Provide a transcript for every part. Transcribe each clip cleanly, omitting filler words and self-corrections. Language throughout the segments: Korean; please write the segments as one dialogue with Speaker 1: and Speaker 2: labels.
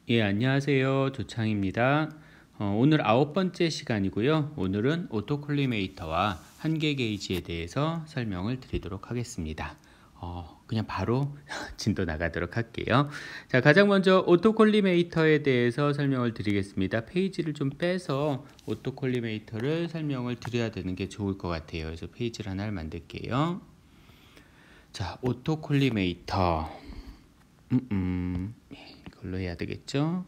Speaker 1: 예, 안녕하세요. 조창입니다. 오늘 9번째 시간이고요. 오늘은 오토콜리메이터와 한계 게이지에 대해서 설명을 드리도록 하겠습니다. 그냥 바로 진도 나가도록 할게요. 자, 가장 먼저 오토콜리메이터에 대해서 설명을 드리겠습니다. 페이지를 좀 빼서 오토콜리메이터를 설명을 드려야 되는 게 좋을 것 같아요. 그래서 페이지를 하나를 만들게요. 자, 오토콜리메이터. 이걸로 해야 되겠죠?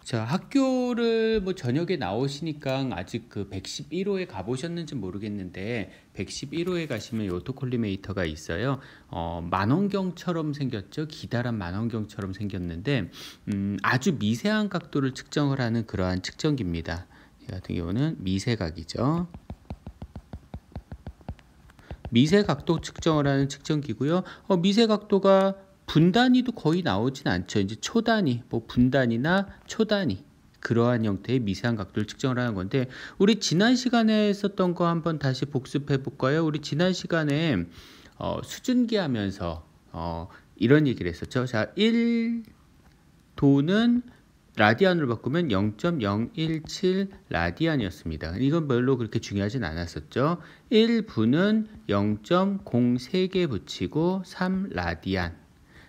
Speaker 1: 자, 학교를 뭐 저녁에 나오시니까 아직 그 111호에 가보셨는지 모르겠는데 111호에 가시면 이 오토콜리메이터가 있어요. 만원경처럼 생겼죠. 기다란 만원경처럼 생겼는데 아주 미세한 각도를 측정을 하는 그러한 측정기입니다. 이 같은 경우는 미세각이죠. 미세각도 측정을 하는 측정기고요. 미세각도가 분단위도 거의 나오진 않죠. 이제 초단위, 뭐 분단위나 초단위 그러한 형태의 미세한 각도를 측정을 하는 건데 우리 지난 시간에 했었던 거 한번 다시 복습해 볼까요? 우리 지난 시간에 수증기 하면서 이런 얘기를 했었죠. 자, 1도는 라디안으로 바꾸면 0.017 라디안이었습니다. 이건 별로 그렇게 중요하진 않았었죠. 1분은 0.03개 붙이고 3 라디안.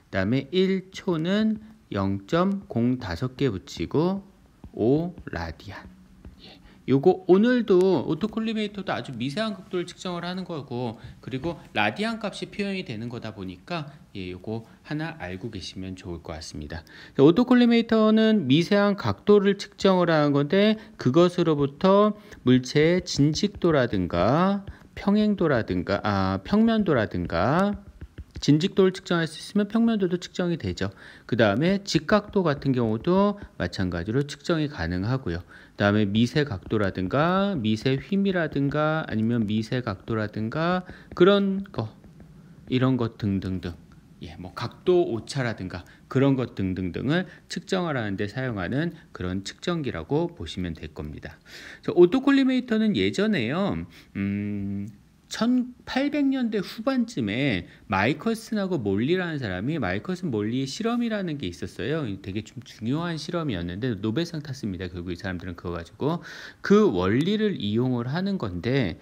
Speaker 1: 그다음에 1초는 0.05개 붙이고 5 라디안. 요거 오늘도 오토콜리메이터도 아주 미세한 각도를 측정을 하는 거고 그리고 라디안 값이 표현이 되는 거다 보니까 요거 하나 알고 계시면 좋을 것 같습니다. 오토콜리메이터는 미세한 각도를 측정을 하는 건데 그것으로부터 물체의 진직도라든가 평면도라든가 진직도를 측정할 수 있으면 평면도도 측정이 되죠. 그 다음에 직각도 같은 경우도 마찬가지로 측정이 가능하고요. 그 다음에 미세 각도라든가 미세 휨이라든가 아니면 미세 각도라든가 그런 거 이런 것 등등등 뭐 각도 오차라든가 그런 것 등등등을 측정하는 데 사용하는 그런 측정기라고 보시면 될 겁니다. 오토콜리메이터는 예전에요. 1800년대 후반쯤에 마이컬슨하고 몰리라는 사람이 마이컬슨 몰리의 실험이라는 게 있었어요. 되게 좀 중요한 실험이었는데 노벨상 탔습니다. 결국 이 사람들은 그거 가지고 그 원리를 이용을 하는 건데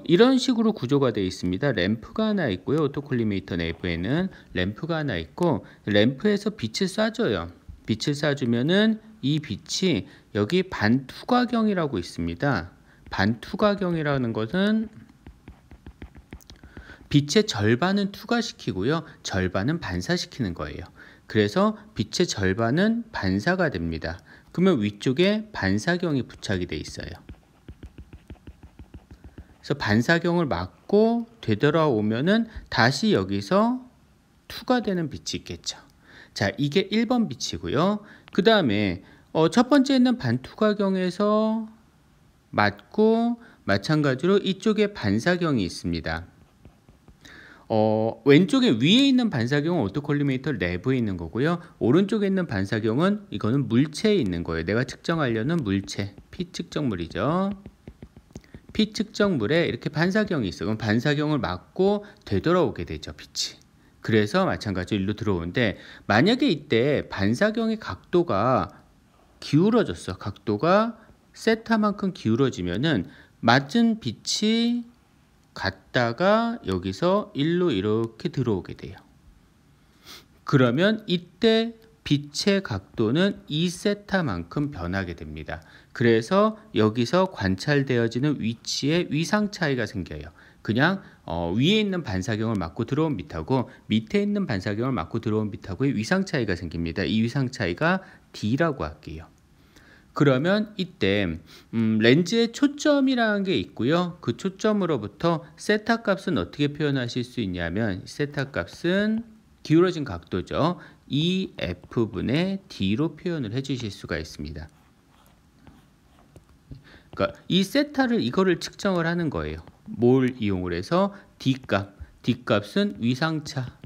Speaker 1: 이런 식으로 구조가 되어 있습니다. 램프가 하나 있고요. 오토콜리메이터 내부에는 램프가 하나 있고 램프에서 빛을 쏴줘요. 빛을 쏴주면은 이 빛이 여기 반투과경이라고 있습니다. 반투과경이라는 것은 빛의 절반은 투과시키고요. 절반은 반사시키는 거예요. 그래서 빛의 절반은 반사가 됩니다. 그러면 위쪽에 반사경이 부착이 돼 있어요. 그래서 반사경을 맞고 되돌아오면은 다시 여기서 투과되는 빛이 있겠죠. 자, 이게 1번 빛이고요. 그 다음에 첫 번째는 반투과경에서 맞고 마찬가지로 이쪽에 반사경이 있습니다. 왼쪽에 위에 있는 반사경은 오토콜리메이터 내부에 있는 거고요. 오른쪽에 있는 반사경은 이거는 물체에 있는 거예요. 내가 측정하려는 물체, 피 측정물이죠. 피 측정물에 이렇게 반사경이 있어요. 그럼 반사경을 맞고 되돌아오게 되죠, 빛이. 그래서 마찬가지로 일로 들어오는데 만약에 이때 반사경의 각도가 기울어졌어. 각도가 세타만큼 기울어지면은 맞은 빛이 갔다가 여기서 일로 이렇게 들어오게 돼요. 그러면 이때 빛의 각도는 2세타만큼 변하게 됩니다. 그래서 여기서 관찰되어지는 위치에 위상 차이가 생겨요. 그냥 위에 있는 반사경을 맞고 들어온 빛하고 밑에 있는 반사경을 맞고 들어온 빛하고의 위상 차이가 생깁니다. 이 위상 차이가 D라고 할게요. 그러면 이때 렌즈의 초점이라는 게 있고요. 그 초점으로부터 세타 값은 어떻게 표현하실 수 있냐면 세타 값은 기울어진 각도죠. EF분의 D로 표현을 해주실 수가 있습니다. 그러니까 이 세타를 이거를 측정을 하는 거예요. 뭘 이용을 해서 D값, D값은 위상차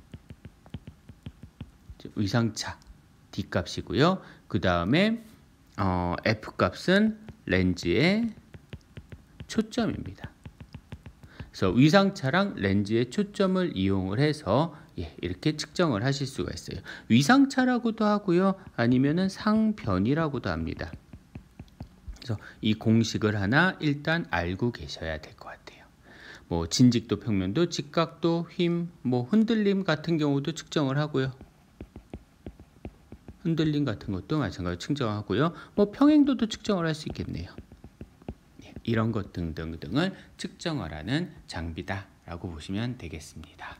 Speaker 1: D값이고요. 그 다음에 F값은 렌즈의 초점입니다. 그래서 위상차랑 렌즈의 초점을 이용을 해서 이렇게 측정을 하실 수가 있어요. 위상차라고도 하고요. 아니면은 상변이라고도 합니다. 그래서 이 공식을 하나 일단 알고 계셔야 될 것 같아요. 뭐 진직도, 평면도, 직각도, 힘, 뭐 흔들림 같은 경우도 측정을 하고요. 흔들림 같은 것도 마찬가지로 측정하고요. 뭐 평행도도 측정을 할 수 있겠네요. 이런 것 등등등을 측정을 하는 장비다라고 보시면 되겠습니다.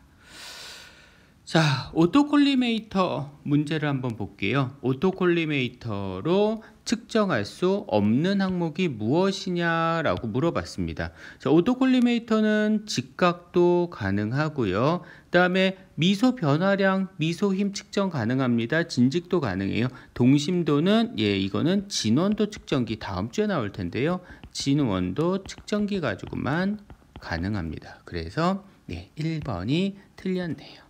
Speaker 1: 자, 오토콜리메이터 문제를 한번 볼게요. 오토콜리메이터로 측정할 수 없는 항목이 무엇이냐라고 물어봤습니다. 자, 오토콜리메이터는 직각도 가능하고요. 그다음에 미소 변화량, 미소 힘 측정 가능합니다. 진직도 가능해요. 동심도는 이거는 진원도 측정기 다음 주에 나올 텐데요. 진원도 측정기 가지고만 가능합니다. 그래서 1번이 틀렸네요.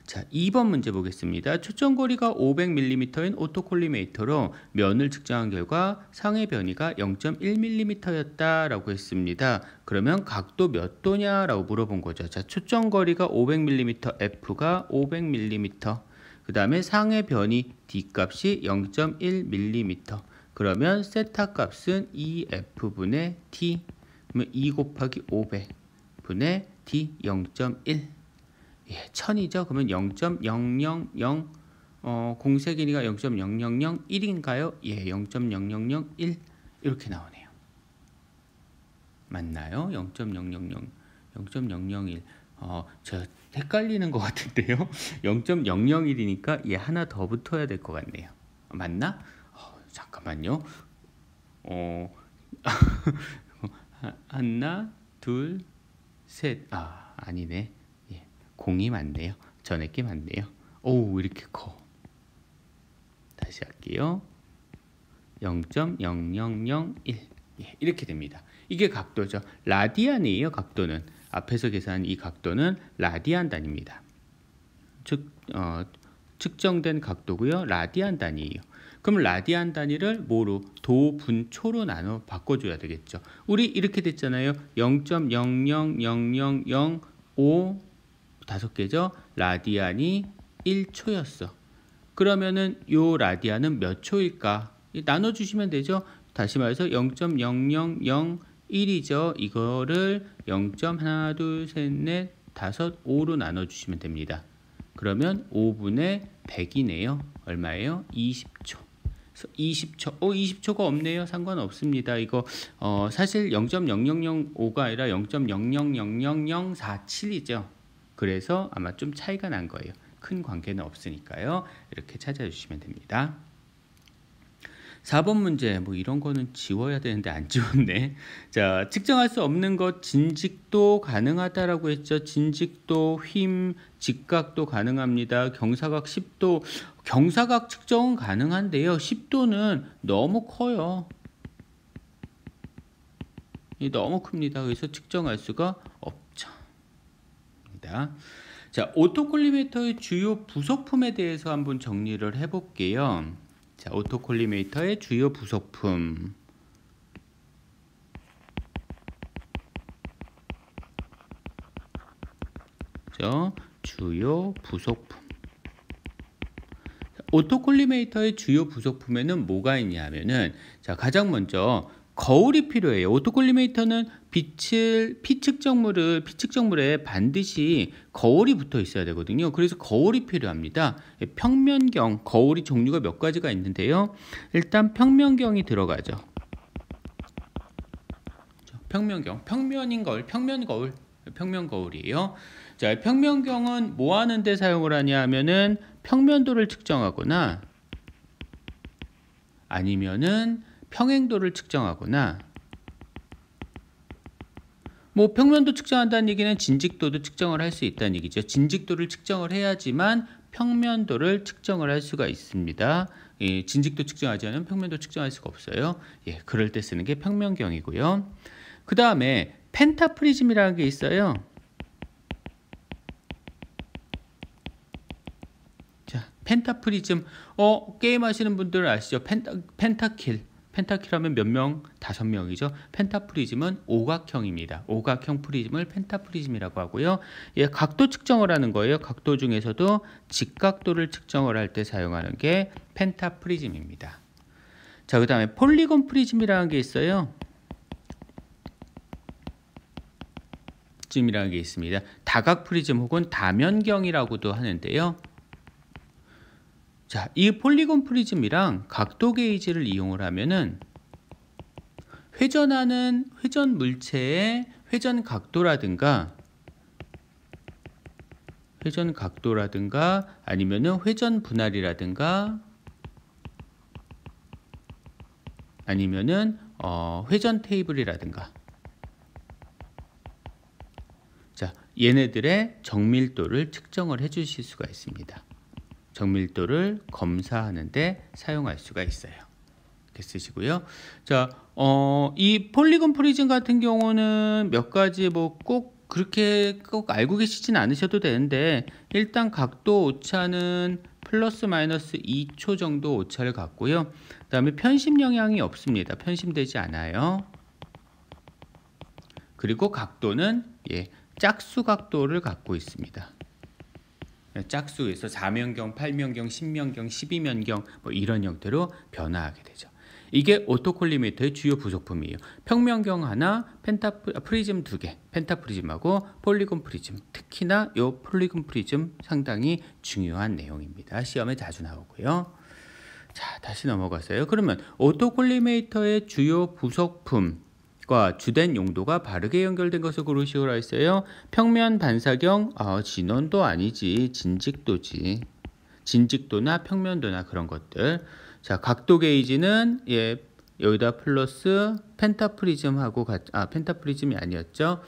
Speaker 1: 자, 2번 문제 보겠습니다. 초점거리가 500mm인 오토콜리메이터로 면을 측정한 결과 상의 변이가 0.1mm였다라고 했습니다. 그러면 각도 몇 도냐라고 물어본 거죠. 자, 초점거리가 500mm, F가 500mm. 그 다음에 상의 변이 D 값이 0.1mm. 그러면 세타 값은 2F분의 T. 그러면 2 곱하기 500분의 D 0.1. 1000이죠. 그러면 0.000 공세 길이가 0.0001인가요? 0.0001 이렇게 나오네요. 맞나요? 0.001. 저 헷갈리는 것 같은데요. 0.001이니까 하나 더 붙어야 될 것 같네요. 맞나? 잠깐만요. 하나, 둘, 셋. 아니네. 공이 맞네요. 전에 게 맞네요. 오, 이렇게 커. 다시 할게요. 0.0001 이렇게 됩니다. 이게 각도죠. 라디안이에요. 각도는 앞에서 계산한 이 각도는 라디안 단위입니다. 측정된 각도고요. 라디안 단위예요. 그럼 라디안 단위를 뭐로? 도, 분, 초로 나눠 바꿔줘야 되겠죠. 우리 이렇게 됐잖아요. 0.00005 5개죠. 라디안이 1초였어. 그러면은 요 라디안은 몇 초일까? 나눠주시면 되죠. 다시 말해서 0.0001이죠. 이거를 0.1, 2, 3, 4, 5, 5로 나눠주시면 됩니다. 그러면 5분의 100이네요. 얼마예요? 20초. 20초. 20초가 없네요. 상관없습니다. 이거 사실 0.0005가 아니라 0.000047이죠. 그래서 아마 좀 차이가 난 거예요. 큰 관계는 없으니까요. 이렇게 찾아주시면 됩니다. 4번 문제, 뭐 이런 거는 지워야 되는데 안 지웠네. 자, 측정할 수 없는 것, 진직도 가능하다라고 했죠. 진직도, 힘, 직각도 가능합니다. 경사각 10도, 경사각 측정은 가능한데요. 10도는 너무 커요. 너무 큽니다. 그래서 측정할 수가 없죠. 자, 오토콜리메이터의 주요 부속품에 대해서 한번 정리를 해볼게요. 자, 오토콜리메이터의 주요 부속품. 주요 부속품. 오토콜리메이터의 주요 부속품에는 뭐가 있냐면은, 자, 가장 먼저 거울이 필요해요. 오토콜리메이터는 피 측정물에 반드시 거울이 붙어 있어야 되거든요. 그래서 거울이 필요합니다. 평면경, 거울이 종류가 몇 가지가 있는데요. 일단 평면경이 들어가죠. 평면경, 평면인 거울, 평면 거울이에요. 자, 평면경은 뭐 하는데 사용을 하냐 하면은 평면도를 측정하거나 아니면은 평행도를 측정하거나, 뭐 평면도 측정한다는 얘기는 진직도도 측정을 할 수 있다는 얘기죠. 진직도를 측정을 해야지만 평면도를 측정을 할 수가 있습니다. 진직도 측정하지 않으면 평면도 측정할 수가 없어요. 그럴 때 쓰는 게 평면경이고요. 그 다음에 펜타프리즘이라는 게 있어요. 자, 펜타프리즘, 게임 하시는 분들 아시죠? 펜타킬. 펜타키라면 몇 명? 5명이죠. 펜타프리즘은 오각형입니다. 오각형 프리즘을 펜타프리즘이라고 하고요. 예, 각도 측정을 하는 거예요. 각도 중에서도 직각도를 측정을 할 때 사용하는 게 펜타프리즘입니다. 자, 그 다음에 폴리곤 프리즘이라는 게 있어요. 프리즘이라는 게 있습니다. 다각 프리즘 혹은 다면경이라고도 하는데요. 자, 이 폴리곤 프리즘이랑 각도 게이지를 이용을 하면은 회전하는 회전 물체의 회전 각도라든가 아니면은 회전 분할이라든가 아니면은 회전 테이블이라든가, 자, 얘네들의 정밀도를 측정을 해 주실 수가 있습니다. 정밀도를 검사하는데 사용할 수가 있어요. 이렇게 쓰시고요. 자, 이 폴리곤 프리즘 같은 경우는 몇 가지 뭐 꼭 그렇게 꼭 알고 계시진 않으셔도 되는데, 일단 각도 오차는 플러스 마이너스 2초 정도 오차를 갖고요. 그 다음에 편심 영향이 없습니다. 편심되지 않아요. 그리고 각도는 짝수 각도를 갖고 있습니다. 짝수에서 4면경, 8면경, 10면경, 12면경 뭐 이런 형태로 변화하게 되죠. 이게 오토콜리메이터의 주요 부속품이에요. 평면경 하나, 프리즘 2개, 펜타프리즘하고 폴리곤 프리즘. 특히나 이 폴리곤 프리즘 상당히 중요한 내용입니다. 시험에 자주 나오고요. 자, 다시 넘어갔어요. 그러면 오토콜리메이터의 주요 부속품과 주된 용도가 바르게 연결된 것을 고르시오라 했어요. 평면 반사경, 진원도 아니지, 진직도지. 진직도나 평면도나 그런 것들. 자, 각도 게이지는 여기다 플러스 펜타프리즘하고 펜타프리즘이 아니었죠.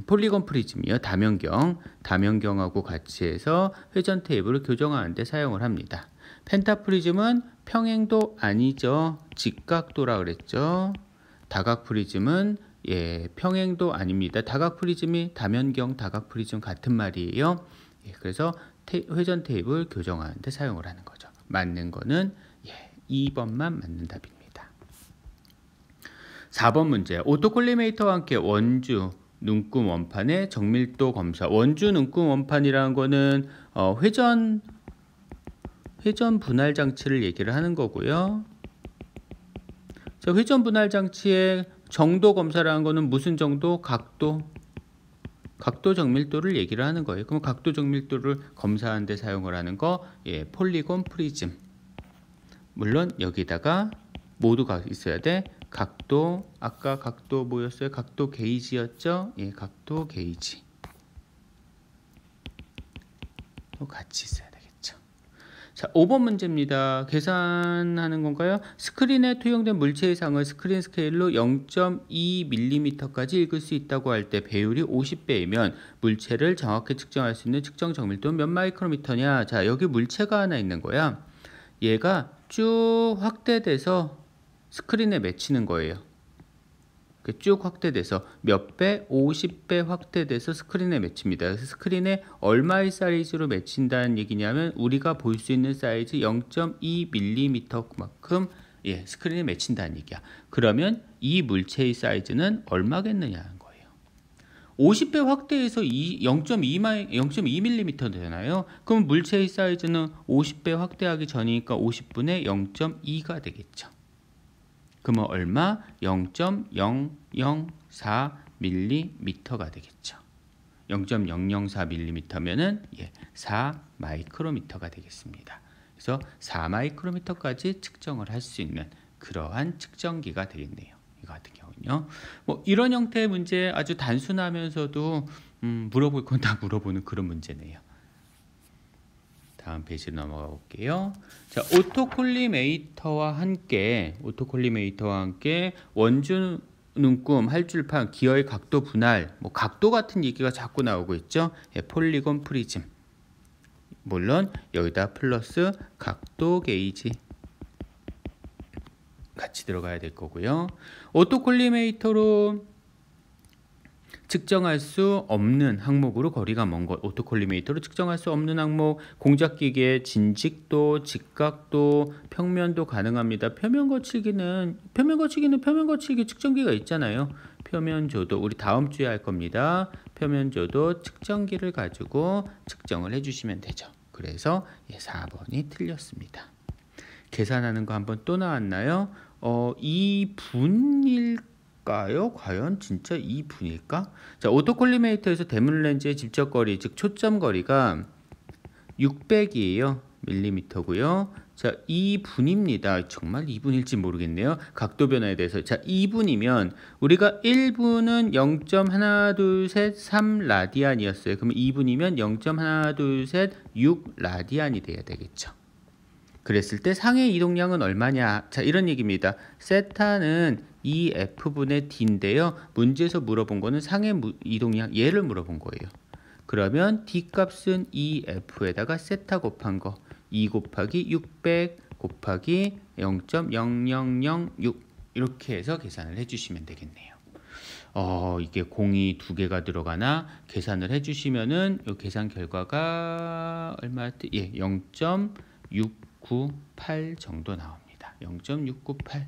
Speaker 1: 폴리곤 프리즘이요. 다면경하고 같이 해서 회전 테이블을 교정하는 데 사용을 합니다. 펜타프리즘은 평행도 아니죠. 직각도라 그랬죠. 다각 프리즘은 평행도 아닙니다. 다각 프리즘이 다면경, 다각 프리즘 같은 말이에요. 그래서 회전 테이블 교정하는 데 사용을 하는 거죠. 맞는 거는 2번만 맞는 답입니다. 4번 문제. 오토콜리메이터와 함께 원주 눈금 원판의 정밀도 검사. 원주 눈금 원판이라는 거는 회전 분할 장치를 얘기를 하는 거고요. 자, 회전 분할 장치의 정도 검사라는 거는 무슨 정도? 각도 정밀도를 얘기를 하는 거예요. 그럼 각도 정밀도를 검사하는 데 사용을 하는 거 폴리곤 프리즘. 물론 여기다가 모두가 있어야 돼. 각도, 아까 각도 뭐였어요? 각도 게이지였죠? 각도 게이지 또 같이 있어야 되겠죠. 자, 5번 문제입니다. 계산하는 건가요? 스크린에 투영된 물체의 상을 스크린 스케일로 0.2mm까지 읽을 수 있다고 할 때 배율이 50배이면 물체를 정확히 측정할 수 있는 측정 정밀도는 몇 마이크로미터냐? 자, 여기 물체가 하나 있는 거야. 얘가 쭉 확대돼서 스크린에 맺히는 거예요. 쭉 확대돼서 몇 배? 50배 확대돼서 스크린에 맺힙니다. 그래서 스크린에 얼마의 사이즈로 맺힌다는 얘기냐면 우리가 볼 수 있는 사이즈 0.2mm만큼 스크린에 맺힌다는 얘기야. 그러면 이 물체의 사이즈는 얼마겠느냐는 거예요. 50배 확대해서 0.2mm 되나요? 그럼 물체의 사이즈는 50배 확대하기 전이니까 50분의 0.2가 되겠죠. 그러면 얼마? 0.004mm가 되겠죠. 0.004mm면은 4마이크로미터가 되겠습니다. 그래서 4마이크로미터까지 측정을 할 수 있는 그러한 측정기가 되겠네요. 이거 같은 경우는요. 뭐 이런 형태의 문제 아주 단순하면서도 물어볼 건 다 물어보는 그런 문제네요. 다음 페이지로 넘어가 볼게요. 자, 오토콜리메이터와 함께 원주 눈금, 할줄판, 기어의 각도 분할, 뭐 각도 같은 얘기가 자꾸 나오고 있죠. 폴리곤 프리즘. 물론 여기다 플러스 각도 게이지 같이 들어가야 될 거고요. 오토콜리메이터로 측정할 수 없는 항목으로 거리가 먼 것, 오토콜리메이터로 측정할 수 없는 항목, 공작기계의 진직도, 직각도, 평면도 가능합니다. 표면 거치기는 표면 거치기 측정기가 있잖아요. 표면조도 우리 다음 주에 할 겁니다. 표면조도 측정기를 가지고 측정을 해주시면 되죠. 그래서 4번이 틀렸습니다. 계산하는 거 한번 또 나왔나요? 2분일까요? 과연 진짜 2분일까? 자, 오토콜리메이터에서 대문 렌즈의 집적거리, 즉 초점거리가 600이에요. 밀리미터고요. 자, 2분입니다. 정말 2분일지 모르겠네요. 각도 변화에 대해서. 자, 2분이면 우리가 1분은 0.123 라디안이었어요. 그러면 2분이면 0.123 라디안이 돼야 되겠죠. 그랬을 때 상의 이동량은 얼마냐? 자, 이런 얘기입니다. 세타는 2F분의 D인데요. 문제에서 물어본 거는 상의 이동량 얘를 물어본 거예요. 그러면 D 값은 2F에다가 세타 곱한 거 2 곱하기 600 곱하기 0.0006 이렇게 해서 계산을 해주시면 되겠네요. 이게 공이 2개가 들어가나 계산을 해주시면은 이 계산 결과가 얼마였지? 예, 0.698 정도 나옵니다. 0.698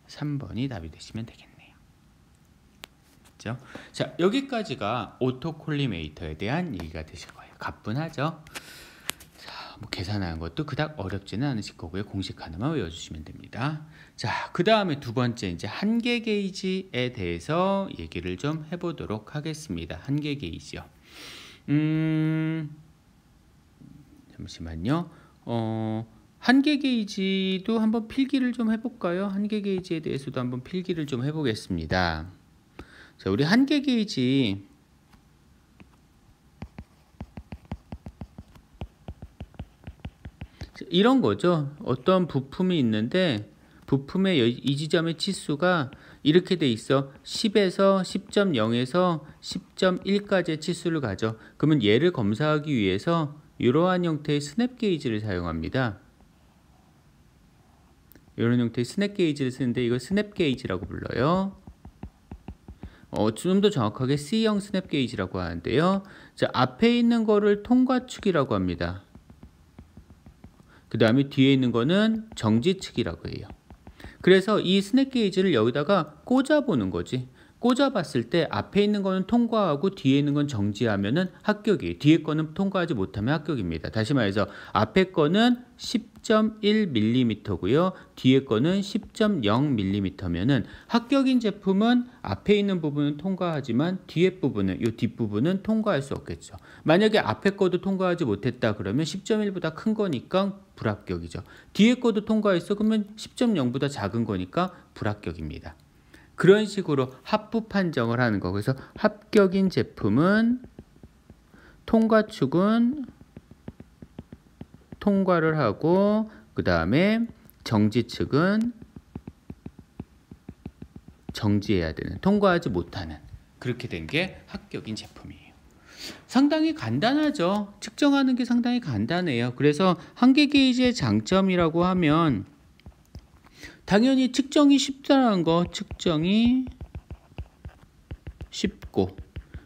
Speaker 1: 3번이 답이 되시면 되겠네요. 그렇죠? 자, 여기까지가 오토콜리메이터에 대한 얘기가 되실 거예요. 가뿐하죠? 자, 뭐 계산하는 것도 그닥 어렵지는 않으실 거고요. 공식 하나만 외워주시면 됩니다. 자, 그 다음에 두 번째 이제 한계 게이지에 대해서 얘기를 좀 해보도록 하겠습니다. 한계 게이지요. 잠시만요. 한계 게이지도 한번 필기를 좀 해볼까요? 한계 게이지에 대해서도 한번 필기를 좀 해보겠습니다. 자, 우리 한계 게이지 이런 거죠. 어떤 부품이 있는데 부품의 이 지점의 치수가 이렇게 돼 있어. 10에서 10.0에서 10.1까지의 치수를 가져. 그러면 얘를 검사하기 위해서 이러한 형태의 스냅 게이지를 사용합니다. 이런 형태의 스냅 게이지를 쓰는데 이걸 스냅 게이지라고 불러요. 좀 더 정확하게 C형 스냅 게이지라고 하는데요. 자, 앞에 있는 거를 통과축이라고 합니다. 그 다음에 뒤에 있는 거는 정지축이라고 해요. 그래서 이 스냅 게이지를 여기다가 꽂아보는 거지. 꽂아봤을 때 앞에 있는 거는 통과하고 뒤에 있는 건 정지하면은 합격이에요. 뒤에 거는 통과하지 못하면 합격입니다. 다시 말해서 앞에 거는 10.1mm고요. 뒤에 거는 10.0mm면은 합격인 제품은 앞에 있는 부분은 통과하지만 뒤에 부분은 이 뒷부분은 통과할 수 없겠죠. 만약에 앞에 거도 통과하지 못했다 그러면 10.1보다 큰 거니까 불합격이죠. 뒤에 거도 통과했어 그러면 10.0보다 작은 거니까 불합격입니다. 그런 식으로 합부 판정을 하는 거. 그래서 합격인 제품은 통과축은 통과를 하고 그 다음에 정지축은 정지해야 되는, 통과하지 못하는, 그렇게 된 게 합격인 제품이에요. 상당히 간단하죠. 측정하는 게 상당히 간단해요. 그래서 한계 게이지의 장점이라고 하면 당연히 측정이 쉽다는 거, 측정이 쉽고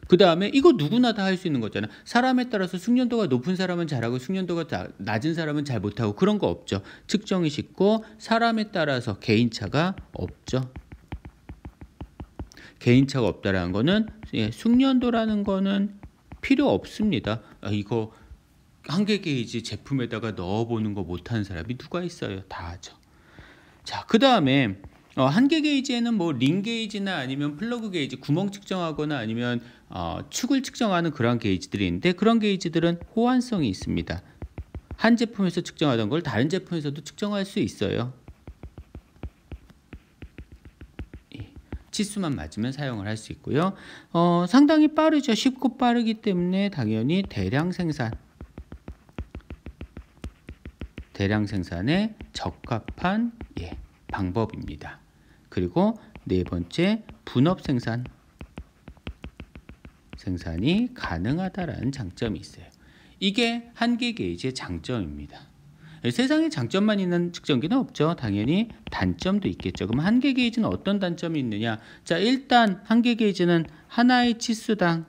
Speaker 1: 그 다음에 이거 누구나 다 할 수 있는 거잖아. 사람에 따라서 숙련도가 높은 사람은 잘하고 숙련도가 낮은 사람은 잘 못하고 그런 거 없죠. 측정이 쉽고 사람에 따라서 개인차가 없죠. 개인차가 없다라는 거는 숙련도라는 거는 필요 없습니다. 이거 한계 게이지 제품에다가 넣어보는 거 못하는 사람이 누가 있어요. 다 하죠. 자, 그 다음에 한계 게이지에는 뭐 링 게이지나 아니면 플러그 게이지, 구멍 측정하거나 아니면 축을 측정하는 그런 게이지들이 있는데 그런 게이지들은 호환성이 있습니다. 한 제품에서 측정하던 걸 다른 제품에서도 측정할 수 있어요. 치수만 맞으면 사용을 할 수 있고요. 상당히 빠르죠. 쉽고 빠르기 때문에 당연히 대량 생산에 적합한 방법입니다. 그리고 네 번째, 분업 생산이 가능하다라는 장점이 있어요. 이게 한계 게이지의 장점입니다. 세상에 장점만 있는 측정기는 없죠. 당연히 단점도 있겠죠. 그럼 한계 게이지는 어떤 단점이 있느냐? 자, 일단 한계 게이지는 하나의 치수당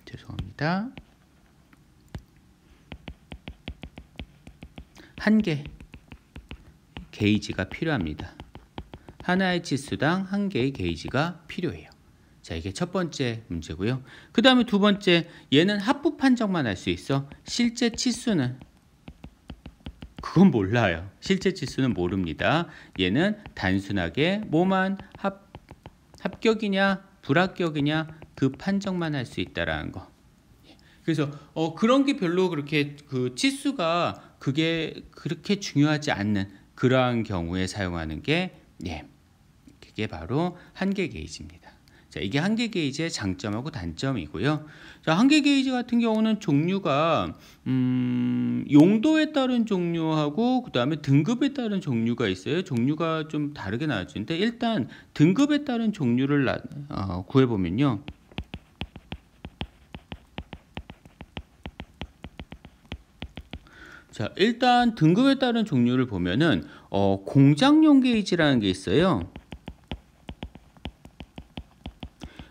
Speaker 1: 죄송합니다. 한 개 게이지가 필요합니다. 하나의 치수당 한 개의 게이지가 필요해요. 자, 이게 첫 번째 문제고요. 그 다음에 두 번째, 얘는 합부 판정만 할 수 있어. 실제 치수는 그건 몰라요. 실제 치수는 모릅니다. 얘는 단순하게 뭐만 합격이냐 불합격이냐 그 판정만 할 수 있다라는 거. 그래서 그런 게 별로 그렇게 그 치수가 그게 그렇게 중요하지 않는 그러한 경우에 사용하는 게 그게 바로 한계 게이지입니다. 자, 이게 한계 게이지의 장점하고 단점이고요. 자, 한계 게이지 같은 경우는 종류가 용도에 따른 종류하고 그 다음에 등급에 따른 종류가 있어요. 종류가 좀 다르게 나눠지는데 일단 등급에 따른 종류를 구해보면요. 자, 일단 등급에 따른 종류를 보면은 공장용 게이지라는 게 있어요.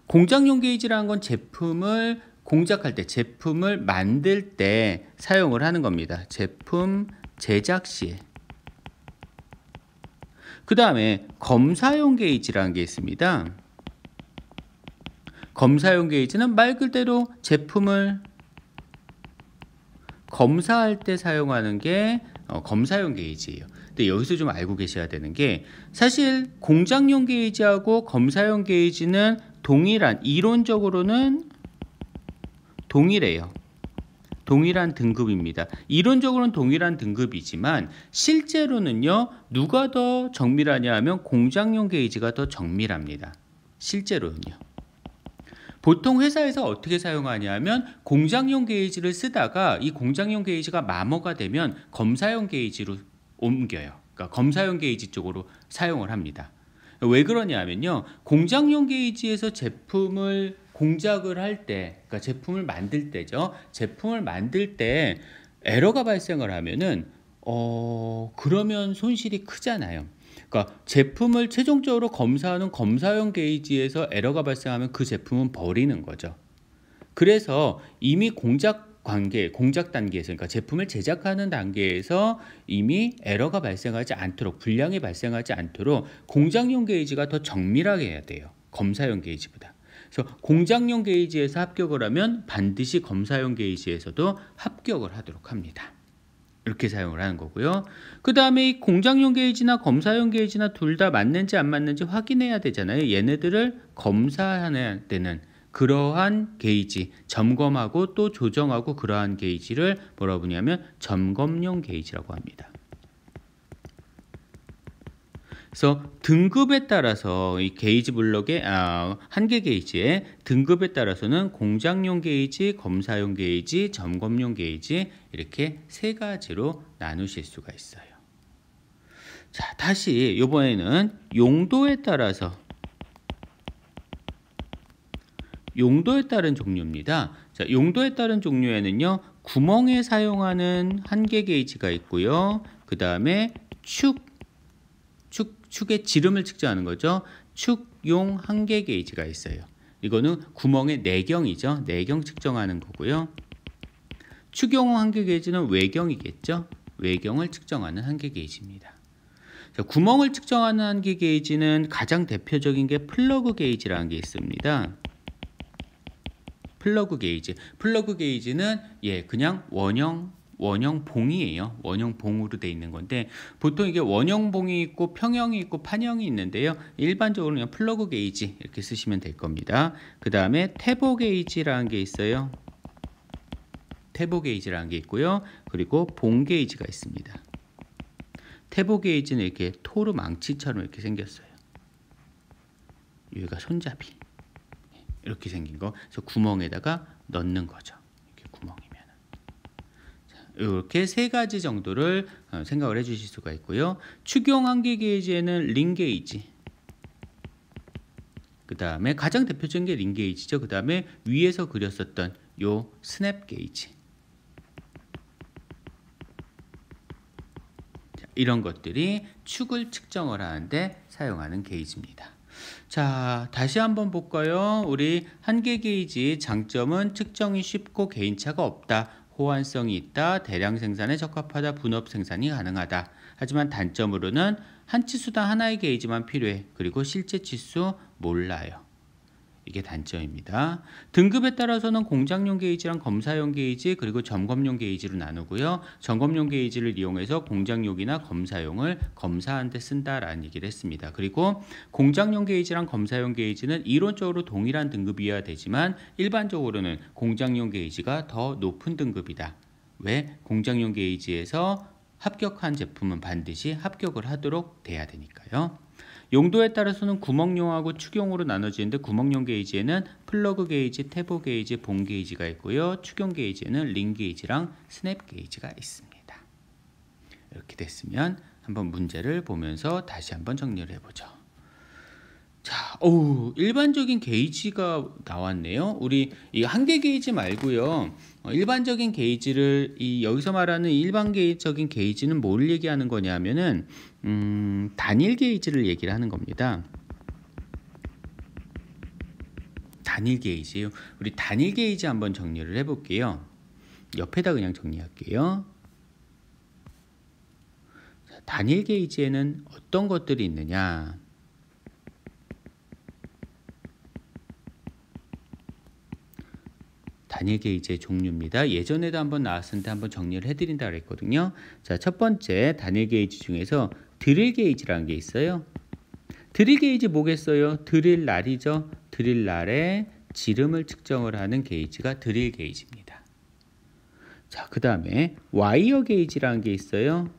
Speaker 1: 공장용 게이지라는 건 제품을 공작할 때, 제품을 만들 때 사용을 하는 겁니다. 제품 제작 시에. 그 다음에 검사용 게이지라는 게 있습니다. 검사용 게이지는 말 그대로 제품을 검사할 때 사용하는 게 검사용 게이지예요. 근데 여기서 좀 알고 계셔야 되는 게 사실 공장용 게이지하고 검사용 게이지는 동일한, 이론적으로는 동일해요. 동일한 등급입니다. 이론적으로는 동일한 등급이지만 실제로는요, 누가 더 정밀하냐 하면 공장용 게이지가 더 정밀합니다. 실제로는요. 보통 회사에서 어떻게 사용하냐 하면 공장용 게이지를 쓰다가 이 공장용 게이지가 마모가 되면 검사용 게이지로 옮겨요. 그러니까 검사용 게이지 쪽으로 사용을 합니다. 왜 그러냐 하면요, 공장용 게이지에서 제품을 공작을 할 때, 그러니까 제품을 만들 때죠. 제품을 만들 때 에러가 발생을 하면은 그러면 손실이 크잖아요. 그러니까 제품을 최종적으로 검사하는 검사용 게이지에서 에러가 발생하면 그 제품은 버리는 거죠. 그래서 이미 공작 단계에서, 그러니까 제품을 제작하는 단계에서 이미 에러가 발생하지 않도록, 불량이 발생하지 않도록 공장용 게이지가 더 정밀하게 해야 돼요. 검사용 게이지보다. 그래서 공장용 게이지에서 합격을 하면 반드시 검사용 게이지에서도 합격을 하도록 합니다. 이렇게 사용을 하는 거고요. 그 다음에 이 공장용 게이지나 검사용 게이지나 둘 다 맞는지 안 맞는지 확인해야 되잖아요. 얘네들을 검사해야 되는 그러한 게이지, 점검하고 또 조정하고 그러한 게이지를 뭐라고 부르냐면 점검용 게이지라고 합니다. 그래서 등급에 따라서 이 게이지 블록의 한계 게이지의 등급에 따라서는 공장용 게이지, 검사용 게이지, 점검용 게이지 이렇게 세 가지로 나누실 수가 있어요. 자, 다시 이번에는 용도에 따라서 용도에 따른 종류입니다. 자, 용도에 따른 종류에는요, 구멍에 사용하는 한계 게이지가 있고요. 그 다음에 축의 지름을 측정하는 거죠. 축용 한계 게이지가 있어요. 이거는 구멍의 내경이죠. 내경 측정하는 거고요. 축용 한계 게이지는 외경이겠죠. 외경을 측정하는 한계 게이지입니다. 자, 구멍을 측정하는 한계 게이지는 가장 대표적인 게 플러그 게이지라는 게 있습니다. 플러그 게이지. 플러그 게이지는 그냥 원형 봉이에요. 원형 봉으로 되어 있는 건데 보통 이게 원형 봉이 있고 평형이 있고 판형이 있는데요. 일반적으로 그냥 플러그 게이지 이렇게 쓰시면 될 겁니다. 그 다음에 태보 게이지라는 게 있어요. 태보 게이지라는 게 있고요. 그리고 봉 게이지가 있습니다. 태보 게이지는 이렇게 토르 망치처럼 이렇게 생겼어요. 여기가 손잡이. 이렇게 생긴 거. 그래서 구멍에다가 넣는 거죠. 이렇게 구멍이면. 이렇게 세 가지 정도를 생각을 해주실 수가 있고요. 축용 한계 게이지에는 링 게이지. 그 다음에 가장 대표적인 게 링 게이지죠. 그 다음에 위에서 그렸었던 요 스냅 게이지. 이런 것들이 축을 측정을 하는데 사용하는 게이지입니다. 자, 다시 한번 볼까요? 우리 한계 게이지 장점은 측정이 쉽고 개인차가 없다. 호환성이 있다. 대량 생산에 적합하다. 분업 생산이 가능하다. 하지만 단점으로는 한 치수당 하나의 게이지만 필요해. 그리고 실제 치수 몰라요. 이게 단점입니다. 등급에 따라서는 공장용 게이지랑 검사용 게이지 그리고 점검용 게이지로 나누고요. 점검용 게이지를 이용해서 공장용이나 검사용을 검사하는 데 쓴다라는 얘기를 했습니다. 그리고 공장용 게이지랑 검사용 게이지는 이론적으로 동일한 등급이어야 되지만 일반적으로는 공장용 게이지가 더 높은 등급이다. 왜? 공장용 게이지에서 합격한 제품은 반드시 합격을 하도록 돼야 되니까요. 용도에 따라서는 구멍용하고 축용으로 나눠지는데 구멍용 게이지에는 플러그 게이지, 태보 게이지, 봉 게이지가 있고요. 축용 게이지에는 링 게이지랑 스냅 게이지가 있습니다. 이렇게 됐으면 한번 문제를 보면서 다시 한번 정리를 해보죠. 자, 일반적인 게이지가 나왔네요. 우리 이 한계 게이지 말고요. 일반적인 게이지를 여기서 말하는 일반적인 게이지는 뭘 얘기하는 거냐면은 단일 게이지를 얘기를 하는 겁니다. 단일 게이지. 우리 단일 게이지 한번 정리를 해볼게요. 옆에다 그냥 정리할게요. 자, 단일 게이지에는 어떤 것들이 있느냐? 단일 게이지의 종류입니다. 예전에도 한번 나왔었는데 한번 정리를 해드린다 그랬거든요. 자, 첫 번째 단일 게이지 중에서 드릴 게이지라는 게 있어요. 드릴 게이지 뭐겠어요? 드릴 날이죠. 드릴 날에 지름을 측정을 하는 게이지가 드릴 게이지입니다. 자, 그 다음에 와이어 게이지라는 게 있어요.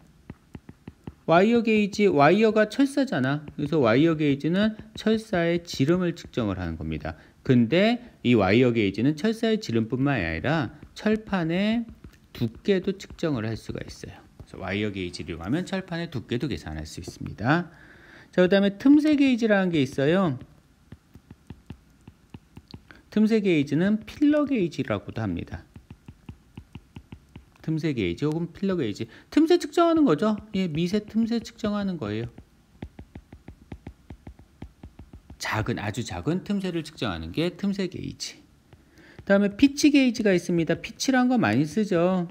Speaker 1: 와이어 게이지, 와이어가 철사잖아. 그래서 와이어 게이지는 철사의 지름을 측정을 하는 겁니다. 근데 이 와이어 게이지는 철사의 지름뿐만 아니라 철판의 두께도 측정을 할 수가 있어요. 그래서 와이어 게이지를 이용하면 철판의 두께도 계산할 수 있습니다. 자, 그 다음에 틈새 게이지라는 게 있어요. 틈새 게이지는 필러 게이지라고도 합니다. 틈새 게이지 혹은 필러 게이지. 틈새 측정하는 거죠. 예, 미세 틈새 측정하는 거예요. 아주 작은 틈새를 측정하는 게 틈새 게이지. 다음에 피치 게이지가 있습니다. 피치란 거 많이 쓰죠.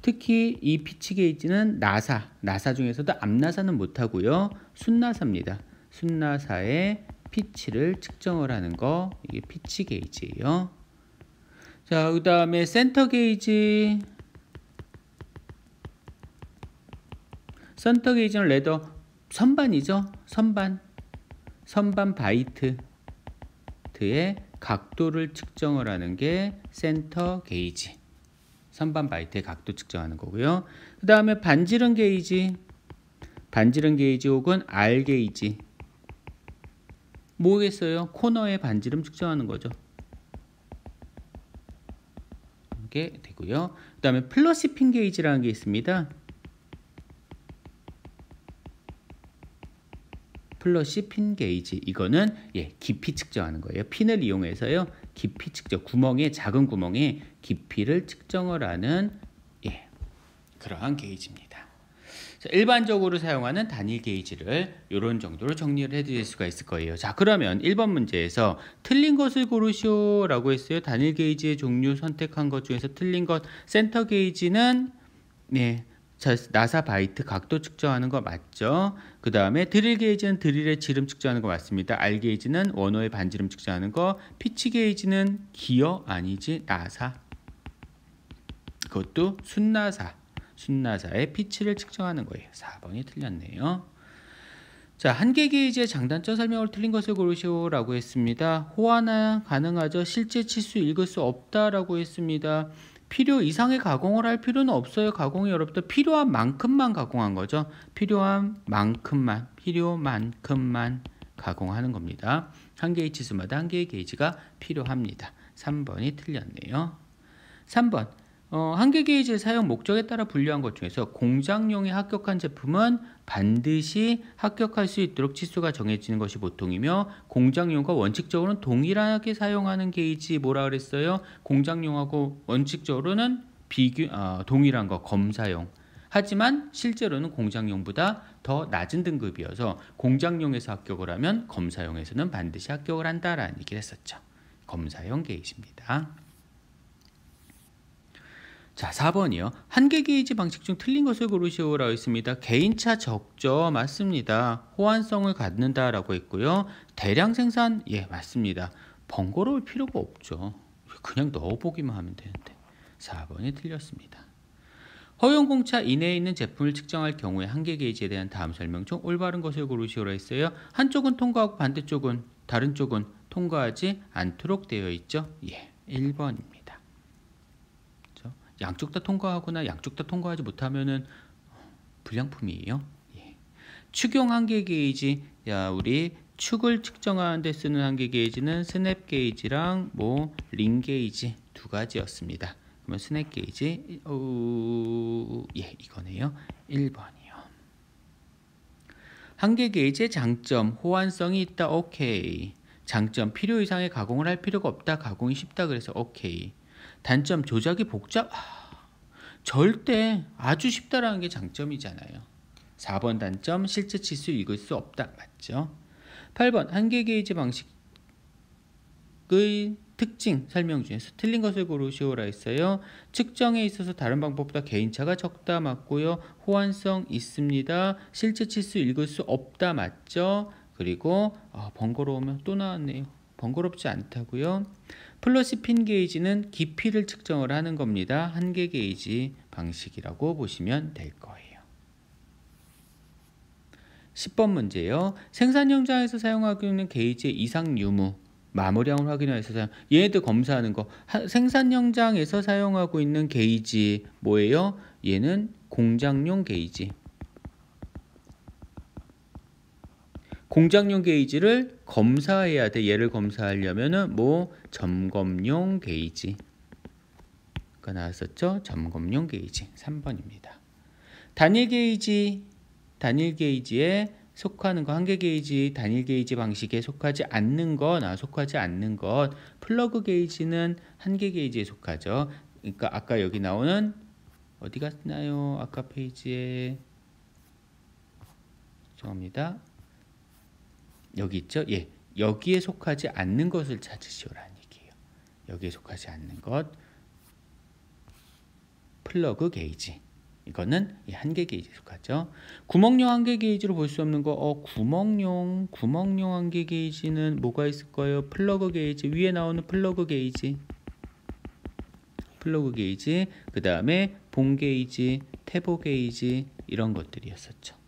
Speaker 1: 특히 이 피치 게이지는 나사 중에서도 앞나사는 못하고요. 순나사입니다. 순나사의 피치를 측정을 하는 거, 이게 피치 게이지예요. 자, 그 다음에 센터 게이지. 센터 게이지는 레더 선반이죠. 선반 바이트의 각도를 측정을 하는 게 센터 게이지. 선반 바이트의 각도 측정하는 거고요. 그 다음에 반지름 게이지 혹은 R 게이지. 뭐겠어요? 코너의 반지름 측정하는 거죠. 이게 되고요. 그 다음에 플러시핀 게이지라는 게 있습니다. 플러시 핀 게이지, 이거는 깊이 측정하는 거예요. 핀을 이용해서요, 깊이 측정, 작은 구멍에 깊이를 측정을 하는 그러한 게이지입니다. 자, 일반적으로 사용하는 단일 게이지를 이런 정도로 정리를 해드릴 수가 있을 거예요. 자, 그러면 1번 문제에서 틀린 것을 고르시오 라고 했어요. 단일 게이지의 종류 선택한 것 중에서 틀린 것, 센터 게이지는 나사 바이트 각도 측정하는 거 맞죠? 그 다음에 드릴 게이지는 드릴의 지름 측정하는 거 맞습니다. R 게이지는 원호의 반지름 측정하는 거. 피치 게이지는 기어 아니지 나사. 그것도 순나사의 피치를 측정하는 거예요. 4번이 틀렸네요. 자, 한계 게이지의 장단점 설명을 틀린 것을 고르시오 라고 했습니다. 호환 가능하죠. 실제 치수 읽을 수 없다라고 했습니다. 필요 이상의 가공을 할 필요는 없어요. 가공이 어렵다. 필요한 만큼만 가공한 거죠. 필요한 만큼만 가공하는 겁니다. 한 개의 치수마다 한 개의 게이지가 필요합니다. 3번이 틀렸네요. 3번. 한계 게이지의 사용 목적에 따라 분류한 것 중에서 공장용에 합격한 제품은 반드시 합격할 수 있도록 치수가 정해지는 것이 보통이며, 공장용과 원칙적으로는 동일하게 사용하는 게이지 뭐라 그랬어요? 공장용하고 원칙적으로는 동일한 거 검사용. 하지만 실제로는 공장용보다 더 낮은 등급이어서 공장용에서 합격을 하면 검사용에서는 반드시 합격을 한다라는 얘기를 했었죠. 검사용 게이지입니다. 자, 4번이요. 한계 게이지 방식 중 틀린 것을 고르시오라고 했습니다. 개인차 적죠. 맞습니다. 호환성을 갖는다라고 했고요. 대량 생산, 예, 맞습니다. 번거로울 필요가 없죠. 그냥 넣어보기만 하면 되는데. 4번이 틀렸습니다. 허용공차 이내에 있는 제품을 측정할 경우에 한계 게이지에 대한 다음 설명 중 올바른 것을 고르시오라 했어요. 한쪽은 통과하고 반대쪽은, 다른 쪽은 통과하지 않도록 되어 있죠. 예, 1번입니다. 양쪽 다 통과하거나 양쪽 다 통과하지 못하면은 불량품이에요. 예. 축용 한계 게이지, 야, 우리 축을 측정하는 데 쓰는 한계 게이지는 스냅 게이지랑 링 게이지 두 가지였습니다. 그러면 스냅 게이지, 예, 이거네요. 1번이요. 한계 게이지의 장점, 호환성이 있다. 오케이. 장점, 필요 이상의 가공을 할 필요가 없다. 가공이 쉽다. 그래서 오케이. 단점, 조작이 복잡. 절대 아주 쉽다라는 게 장점이잖아요. 4번 단점, 실제 치수 읽을 수 없다. 맞죠? 8번 한계 게이지 방식의 특징 설명 중에서 틀린 것을 고르시오라 했어요. 측정에 있어서 다른 방법보다 개인차가 적다. 맞고요. 호환성 있습니다. 실제 치수 읽을 수 없다. 맞죠? 그리고 번거로우면 또 나왔네요. 번거롭지 않다고요. 플러시 핀 게이지는 깊이를 측정을 하는 겁니다. 한계 게이지 방식이라고 보시면 될 거예요. 10번 문제요. 생산 현장에서 사용하고 있는 게이지의 이상 유무, 마모량을 확인하기 위해서 얘네들 검사하는 거. 생산 현장에서 사용하고 있는 게이지 뭐예요? 얘는 공장용 게이지. 공장용 게이지를 검사해야 돼. 얘를 검사하려면은 점검용 게이지가 나왔었죠. 점검용 게이지 3번입니다. 단일 게이지에 속하는 거, 한계 게이지, 단일 게이지 방식에 속하지 않는 것, 속하지 않는 것. 플러그 게이지는 한계 게이지에 속하죠. 그러니까 아까 여기 나오는 어디 갔나요? 아까 페이지에 죄송합니다. 여기 있죠? 예, 여기에 속하지 않는 것을 찾으시오라는 얘기예요. 여기에 속하지 않는 것, 플러그 게이지. 이거는 한계 게이지에 속하죠. 구멍용 한계 게이지로 볼 수 없는 거, 구멍용 한계 게이지는 뭐가 있을까요? 플러그 게이지, 위에 나오는 플러그 게이지, 그 다음에 봉 게이지, 태보 게이지 이런 것들이었었죠.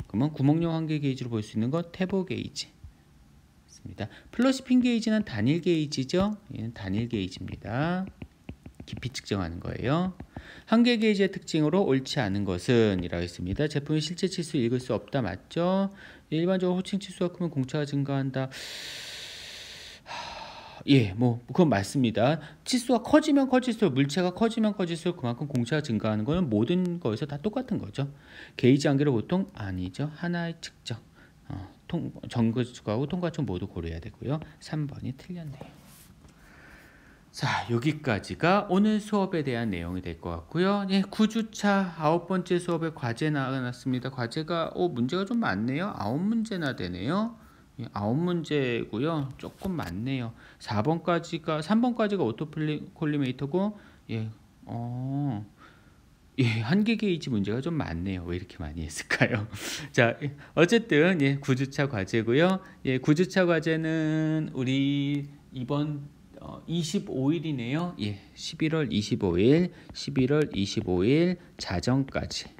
Speaker 1: 그러면 구멍용 한계 게이지로 볼 수 있는 것 태보 게이지 있습니다. 플러시 핀 게이지는 단일 게이지죠. 얘는 단일 게이지입니다. 깊이 측정하는 거예요. 한계 게이지의 특징으로 옳지 않은 것은 이라고 했습니다. 제품의 실제 치수 읽을 수 없다. 맞죠? 일반적으로 호칭 치수가 크면 공차가 증가한다. 예, 그건 맞습니다. 치수가 커지면 커질수록, 물체가 커지면 커질수록 그만큼 공차가 증가하는 거는 모든 거에서 다 똑같은 거죠. 게이지 한계를 보통 아니죠. 하나의 측정. 정거축하고 통과축 모두 고려해야 되고요. 3번이 틀렸네요. 자, 여기까지가 오늘 수업에 대한 내용이 될 것 같고요. 예, 9주차 9번째 수업에 과제 나왔습니다. 과제가 문제가 좀 많네요. 9문제나 되네요. 예, 9문제고요. 조금 많네요. 3번까지가 오토콜리메이터고, 한계 게이지 문제가 좀 많네요. 왜 이렇게 많이 했을까요? 자, 어쨌든 9주차 과제고요. 9주차 과제는 우리 이번 25일이네요. 11월 25일 자정까지.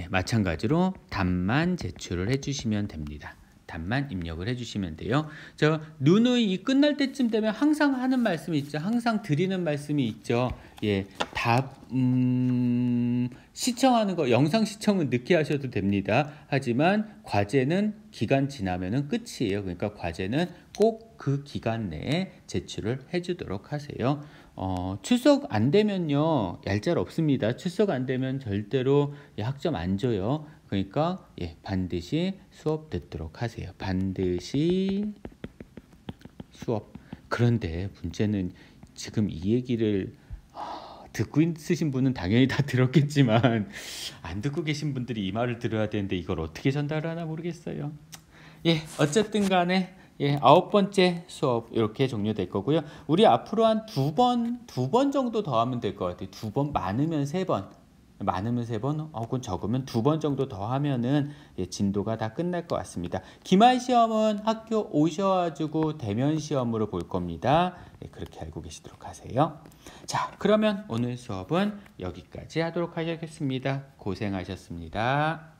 Speaker 1: 마찬가지로 답만 제출을 해주시면 됩니다. 답만 입력을 해주시면 돼요. 저 누누이 끝날 때쯤 되면 항상 하는 말씀이 있죠. 항상 드리는 말씀이 있죠. 답 시청하는 거, 영상 시청은 늦게 하셔도 됩니다. 하지만 과제는 기간 지나면은 끝이에요. 그러니까 과제는 꼭 그 기간 내에 제출을 해주도록 하세요. 출석 안 되면요, 얄짤 없습니다. 출석 안 되면 절대로 학점 안 줘요. 그러니까 반드시 수업 듣도록 하세요. 반드시 수업. 그런데 문제는 지금 이 얘기를 듣고 있으신 분은 당연히 다 들었겠지만 안 듣고 계신 분들이 이 말을 들어야 되는데 이걸 어떻게 전달하나 모르겠어요. 예, 어쨌든 간에 예, 9번째 수업 이렇게 종료될 거고요. 우리 앞으로 한 두 번 정도 더 하면 될 것 같아요. 2번, 많으면 3번. 많으면 3번, 혹은 적으면 2번 정도 더 하면은 예, 진도가 다 끝날 것 같습니다. 기말 시험은 학교 오셔가지고 대면 시험으로 볼 겁니다. 예, 그렇게 알고 계시도록 하세요. 자, 그러면 오늘 수업은 여기까지 하도록 하겠습니다. 고생하셨습니다.